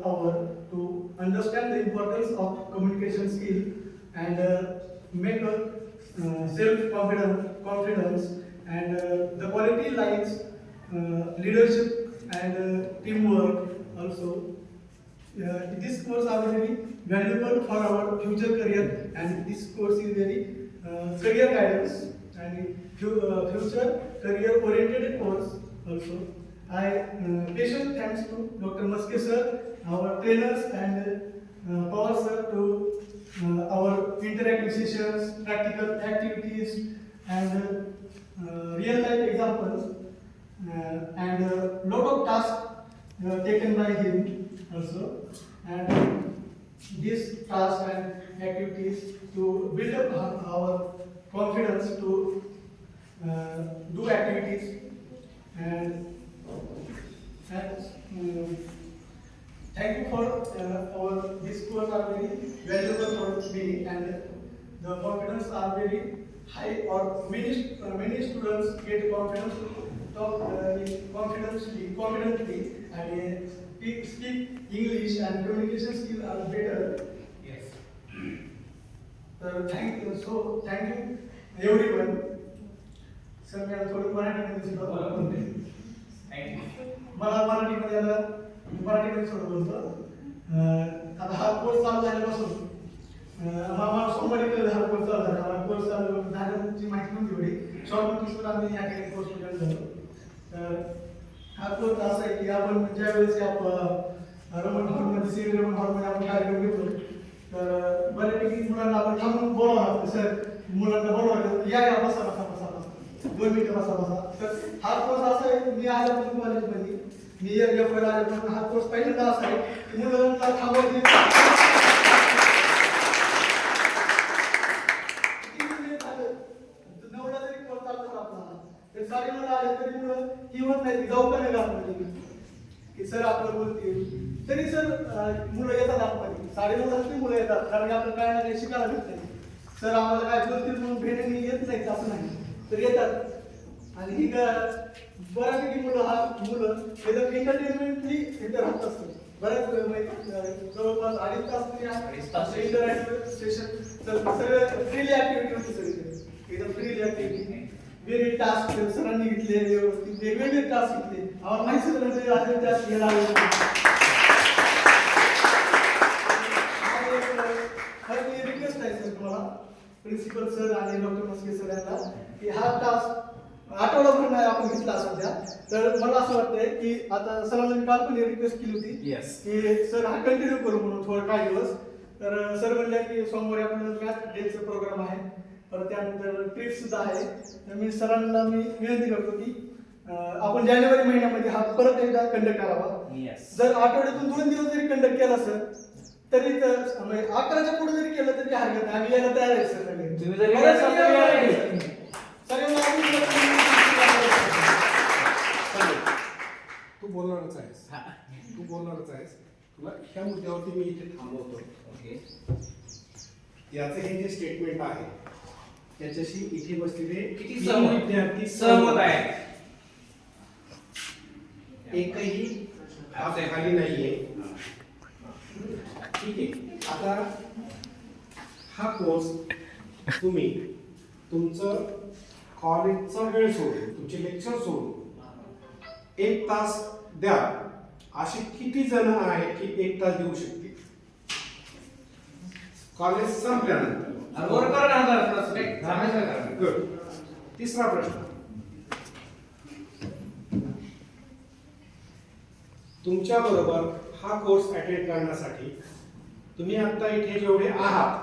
hour to understand the importance of communication skill and make a self-confidence and the quality likes leadership and teamwork also. This course are very valuable for our future career, and this course is very career guidance and future career oriented course also. I special thanks to Dr. Maske sir, our trainers and Power sir to our interactive sessions, practical activities and real life examples and lot of tasks taken by him also, and these tasks and activities to build up our confidence to do activities and thank you for our this course are very valuable for me, and the confidence are very high, or many students get confidence to talk confidently and speak English, and communication skills are better. Yes. Thank you. So thank you everyone. Sir मी आता थोडं मराठीमध्ये सुद्धा बोलतो. मला मराठीमध्ये सुद्धा बोलतो. आता हा कोर्स चालू झाल्यापासून मला सोमवारी हा कोर्स चालू झाला. हा कोर्स चालू झाल्याची माहिती नव्हती एवढी. शॉर्ट आम्ही या ठिकाणी कोर्स केला झालो. तर हा कोर्स असा आहे की आपण ज्या वेळेस रमण हॉलमध्ये सिव्हिल रमण हॉलमध्ये आपण कार्यक्रम घेतो, तर बऱ्यापैकी मुलांना आपण थांबून बोलावं लागतं. सर मुलांना बोलावं लागतं, या बसा बसा बसा बसा 2 मिनिटं बसा बसा. तर हा कोर्स असा आहे, मी आल्यापासून कॉलेजमध्ये मी एफ आल्यापासून हा कोर्स पहिल्यांदा असा आहे की मुलांना थांबवायचे. नवला जरी कोर्स चालतो आपला, तर साडे मुलं आले तरी मुलं ही होत नाही, जाऊ का नाही घालत की सर आपलं बोलतील तरी सर मुलं येतात आतमध्ये. 9:30 मुलं येतात, कारण आपलं काय ना काही शिकायला भेटत नाही. सर आम्हाला काय बोलतील म्हणून भेटणे येत नाही असं नाही, तर येतात. आणि ही बऱ्यापैकी मुलं एकदम एंटरटेनमेंटली इथे राहत असतात. बऱ्याच जवळपास 2.5 तास इंटरॅक्टिव्ह सेशन, सगळं फ्रीली ऍक्टिव्हिटी होती. सगळी एकदम फ्रीली ऍक्टिव्हिटी, वेगळे टास्क सरांनी घेतले, व्यवस्थित वेगवेगळे टास्क घेतले. आम्हाला माहिती झालं टास्क घ्यायला रिक्वेस्ट आहे सर तुम्हाला, प्रिन्सिपल सर आणि डॉक्टर मस्के सर यांना, की हा टास्क आठवडाभर नाही आपण घेतला सध्या. तर मला असं वाटतंय की आता सरांना मी काल पण रिक्वेस्ट केली होती की सर हा कंटिन्यू करू म्हणून थोडं काही दिवस. तर सर म्हणले की सोमवारी आपल्याला मॅथ डेचं प्रोग्राम आहे, परत त्यानंतर ट्रिप सुद्धा आहे. तर मी सरांना विनंती करतो की आपण जानेवारी महिन्यामध्ये हा परत एकदा कंडक्ट करावा. जर आठवड्यातून 2 दिवस जरी कंडक्ट केला सर, तरी तर 11च्या पुढे जरी केलं तरी काय हरकत नाही, आम्ही यायला तयार आहे सर. तू बोलणारच आहेस. तुला ह्या मुद्द्यावरती मी इथे थांबवतो. याचं हे जे स्टेटमेंट आहे त्याच्याशी इथे बसलेले किती विद्यार्थी सहमत आहेत? एकही हात खाली नाहीये. ठीक आहे. आता हा कोर्स तुम्ही तुमचं कॉलेजचा वेळ सोडून, तुमचे लेक्चर सोडून 1 तास द्या. असे किती जण आहेत की 1 तास देऊ शकतील? कॉलेज संपल्यानंतर. तिसरा प्रश्न, तुमच्या बरोबर हा कोर्स अटेंड करण्यासाठी तुम्ही आता इथे जेवढे आहात,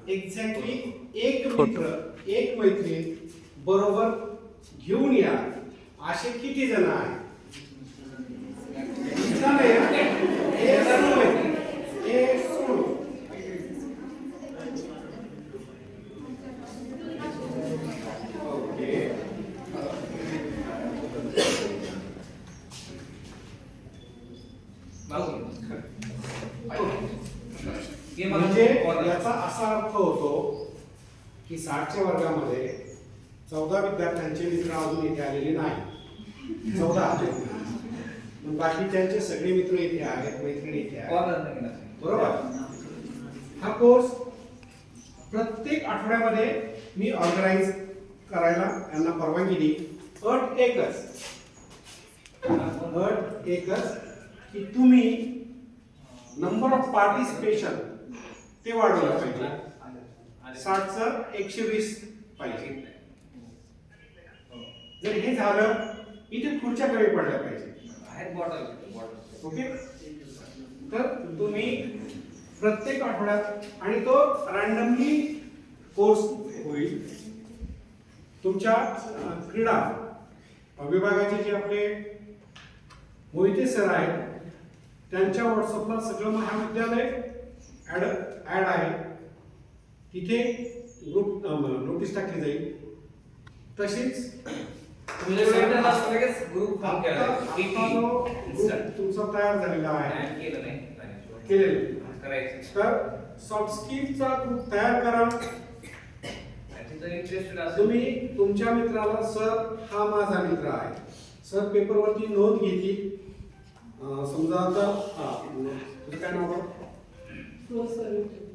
एक्झॅक्टली एक मित्र, एक मैत्रीण बरोबर घेऊन या. असे किती जण आहेत? म्हणजे याचा असा अर्थ होतो की 60च्या वर्गामध्ये 14 विद्यार्थ्यांचे मित्र अजून इथे आलेले नाही. 14 मग बाकीच्यांचे सगळे मित्र इथे आहेत, मैत्रिणी इथे आहेत, बरोबर. हा कोर्स प्रत्येक आठवड्यामध्ये मी ऑर्गनाइज करायला यांना परवानगी दिली. अट एकच की तुम्ही नंबर ऑफ पार्टिसिपेशन ते वाढवलं पाहिजे. 60चं 120 पाहिजे. जर हे झालं इथे खुर्च्या कमी पडल्या पाहिजे. ओके. तर तुम्ही प्रत्येक आठवड्यात आणि तो रँडमली कोर्स होईल. तुमच्या क्रीडा विभागाचे जे आपले मोहिते सर आहेत त्यांच्या व्हॉट्सअपला सगळं महाविद्यालय ऍड आहे. तिथे ग्रुप नोटीस टाकली जाईल. तशीच ग्रुप तुमचा तयार झालेला आहे केलेलं. तर सॉफ्ट स्किलचा ग्रुप तयार करा. तुम्ही तुमच्या मित्राला सर हा माझा मित्र आहे, सर पेपरवरती नोंद घेतली. समजा आता तुझं काय नाव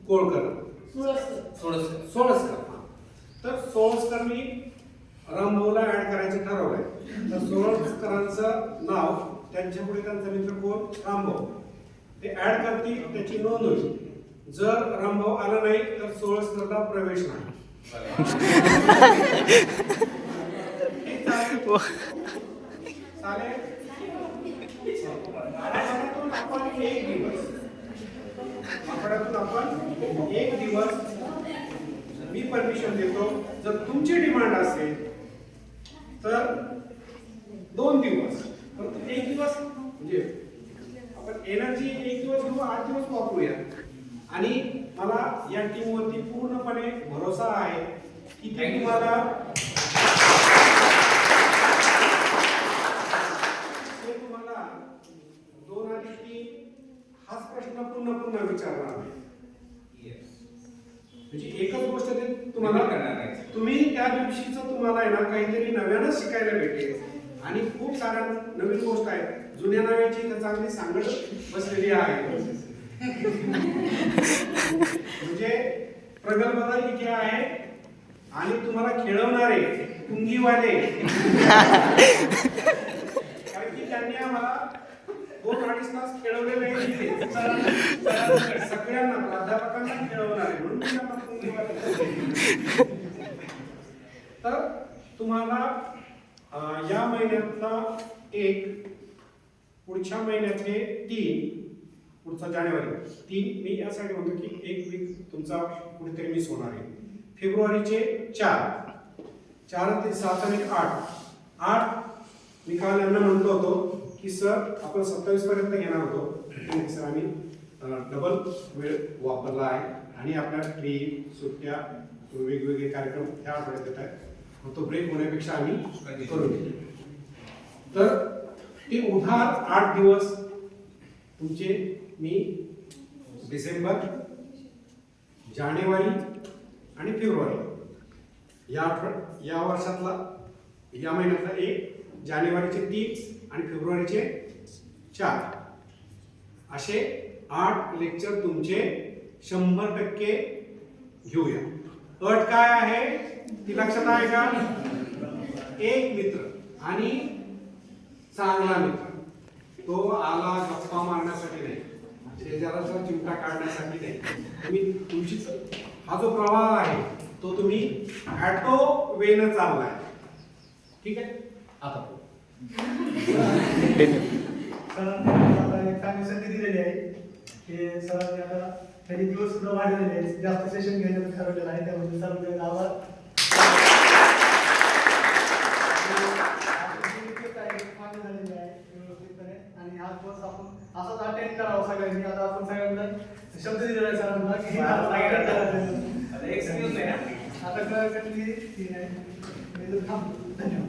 कोळकर सोळसकर. तर सोळसकरनी रामभाऊला ऍड करायचं ठरवलंय. तर सोळसकरांचं नाव त्यांच्या पुढे त्यांचा मित्र कोण रामभाऊ ते ऍड करतील, त्याची नोंद होईल. जर रामभाऊ आला नाही तर सोळसकरला प्रवेश नाही. चालेल. आठवड्यातून आपण एक दिवस मी परमिशन देतो. जर तुमची डिमांड असेल तर 2 दिवस, परंतु 1 दिवस म्हणजे आपण एनर्जी 1 दिवस किंवा 8 दिवस वापरूया. आणि मला या टीम वरती पूर्णपणे भरोसा आहे की ते तुम्हाला दोन आणि 3 हाच प्रश्न पुन्हा विचारणार नाही. म्हणजे एकच गोष्ट ते तुम्हाला करणार नाही. तुम्ही त्या दिवशीच तुम्हाला आहे ना काहीतरी नव्यानं शिकायला भेटेल. आणि खूप साऱ्या नवीन गोष्ट आहेत. जुन्या नव्याची तर चांगली सांगड बसलेली आहे. म्हणजे प्रगल्भता इथे आहे. आणि तुम्हाला खेळवणारे कुंगीवाले कारण की त्यांनी आम्हाला 2-2.5 तास खेळवले नाही. सगळ्यांना प्राध्यापकांना खेळवणारे म्हणून त्यांना कुंगीवाले. तर तुम्हाला या महिन्यातला 1, पुढच्या महिन्यातले 3, पुढचा जानेवारी 3 मी यासाठी म्हणतो की 1 वीक तुमचा कुठेतरी मिस होणार आहे. फेब्रुवारीचे 4 ते 7 आणि 8 मी काल यांना म्हणतो होतो की सर आपण 27 पर्यंत घेणार होतो. सर आम्ही डबल वेळ वापरला आहे आणि आपल्या ट्रीप सुट्ट्या वेगवेगळे कार्यक्रम त्या आठवड्यात येत आहेत. तो ब्रेक होण्यापेक्षा आम्ही करून घेतो. तर ते उधार 8 दिवस तुमचे मी डिसेंबर, जानेवारी आणि फेब्रुवारी या वर्षातला या महिन्यातला 1, जानेवारीचे 3 आणि फेब्रुवारीचे 4 असे 8 लेक्चर तुमचे 100% घेऊया. अट काय आहे ती लक्षात आहे का? एक मित्र आणि चांगला मित्र. तो आला गप्पा मारण्यासाठी नाही, शेजाराचा चिमटा काढण्यासाठी नाही. तुम्ही तुमची हा जो प्रवाह आहे तो तुम्ही ऑटो वेनं चाललाय. ठीक आहे. आता सरांनी एक चांगली संधी दिलेली आहे की सरांनी आता काही दिवस सुद्धा वाढलेले आहेत. जास्त सेशन घ्यायचं ठरवलेलं आहे. त्यामध्ये सरांचे आभार. आणि हा कोर्स आपण असाच अटेंड करावा सगळ्यांनी. आता आपण सगळ्यांना शब्द दिलेला आहे सरांना की आता कळकली नाही. धन्यवाद.